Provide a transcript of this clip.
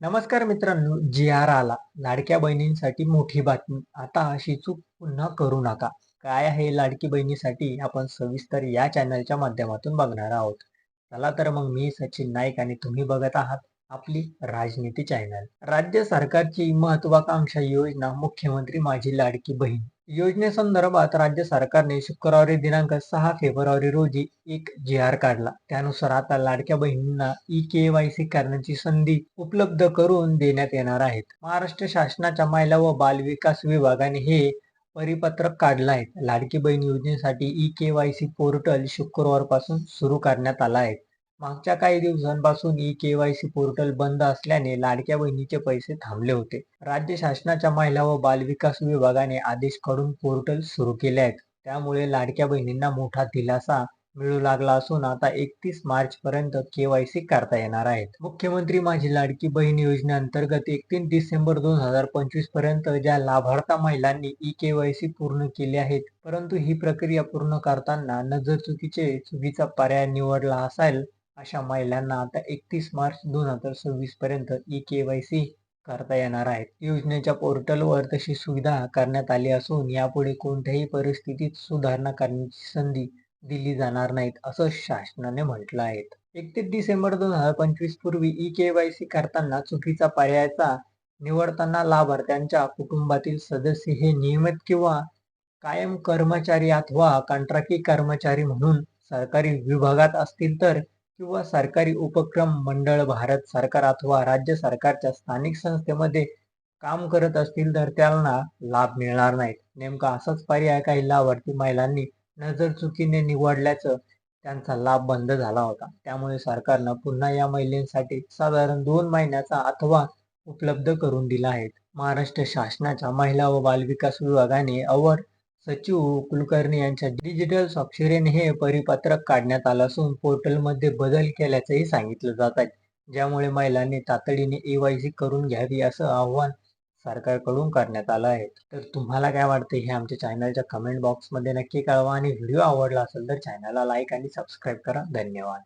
नमस्कार मित्रांनो, जी.आर आला. लाडक्या बहिणींसाठी मोठी बातमी. आता अशी चूक पुन्हा करू नका. काय आहे लाडकी बहिणीसाठी आपण सविस्तर या चॅनलच्या माध्यमातून बघणार आहोत. चला तर मग मी सचिन नाईक आणि तुम्ही बघत आहात आपली राजनीती चॅनल. राज्य सरकारची महत्वाकांक्षा योजना मुख्यमंत्री माझी लाडकी बहीण. योजनेसंदर्भात राज्य सरकारने शुक्रवारी दिनांक 6 फेब्रुवारी रोजी एक जी.आर काढला. त्यानुसार आता लाडक्या बहिणींना ई-के.वाय.सी करण्याची संधी उपलब्ध करून देण्यात येणार आहेत. महाराष्ट्र शासनाच्या महिला व बाल विकास विभागाने हे परिपत्रक काढलं आहे. लाडकी बहीण योजनेसाठी ई-के.वाय.सी पोर्टल शुक्रवारपासून सुरू करण्यात आलं आहे. मागच्या काही दिवसांपासून ई-के.वाय.सी पोर्टल बंद असल्याने लाडक्या बहिणीचे पैसे थांबले होते. राज्य शासनाच्या महिला व बाल विकास विभागाने आदेश काढून पोर्टल सुरू केले आहेत. त्यामुळे लाडक्या बहिणींना मोठा दिलासा मिळू लागला असून आता 31 मार्च पर्यंत के.वाय.सी करता येणार आहेत. मुख्यमंत्री माझी लाडकी बहीण योजनेअंतर्गत 31 डिसेंबर 2025 पर्यंत ज्या लाभार्थ महिलांनी ई-के.वाय.सी पूर्ण केली आहेत, परंतु ही प्रक्रिया पूर्ण करताना चुकीचा पर्याय निवडला असेल, अशा महिलांना आता 31 मार्च 2026 पर्यंत ई-के.वाय.सी करता येणार आहे. योजनेच्या पोर्टलवर तशी सुविधा करण्यात आली असून यापुढे कोणत्याही परिस्थितीत सुधारणा करण्याची संधी दिली जाणार नाहीत, असं शासनाने म्हटलं आहे. 31 डिसेंबर 2025 पूर्वी ई-के.वाय.सी करताना चुकीचा पर्यायाचा निवडताना लाभार्थ्यांच्या कुटुंबातील सदस्य हे नियमित किंवा कायम कर्मचारी अथवा कंत्राटी कर्मचारी म्हणून सरकारी विभागात असतील तर किंवा सरकारी उपक्रम मंडळ, भारत सरकार अथवा राज्य सरकारच्या स्थानिक संस्थेमध्ये काम करत असतील तर त्यांना लाभ मिळणार नाहीत. नेमका असाच पर्याय काही लाभार्थी महिलांनी नजरचुकीने निवडल्याचं त्यांचा लाभ बंद झाला होता. त्यामुळे सरकारनं पुन्हा या महिलांसाठी साधारण 2 महिन्याचा अथवा उपलब्ध करून दिला आहे. महाराष्ट्र शासनाच्या महिला व बालविकास विभागाने अवर सचिव कुलकर्णी यांच्या डिजिटल स्वाक्षरीने हे परिपत्रक काढण्यात आलं असून पोर्टलमध्ये बदल केल्याचंही सांगितलं जात आहे. ज्यामुळे महिलांनी तातडीने के.वाय.सी करून घ्यावी असं आवाहन सरकारकडून करण्यात आलं आहे. तर तुम्हाला काय वाटतं हे आमच्या चॅनलच्या कमेंट बॉक्समध्ये नक्की कळवा आणि व्हिडिओ आवडला असेल तर चॅनलला लाईक आणि सबस्क्राईब करा. धन्यवाद.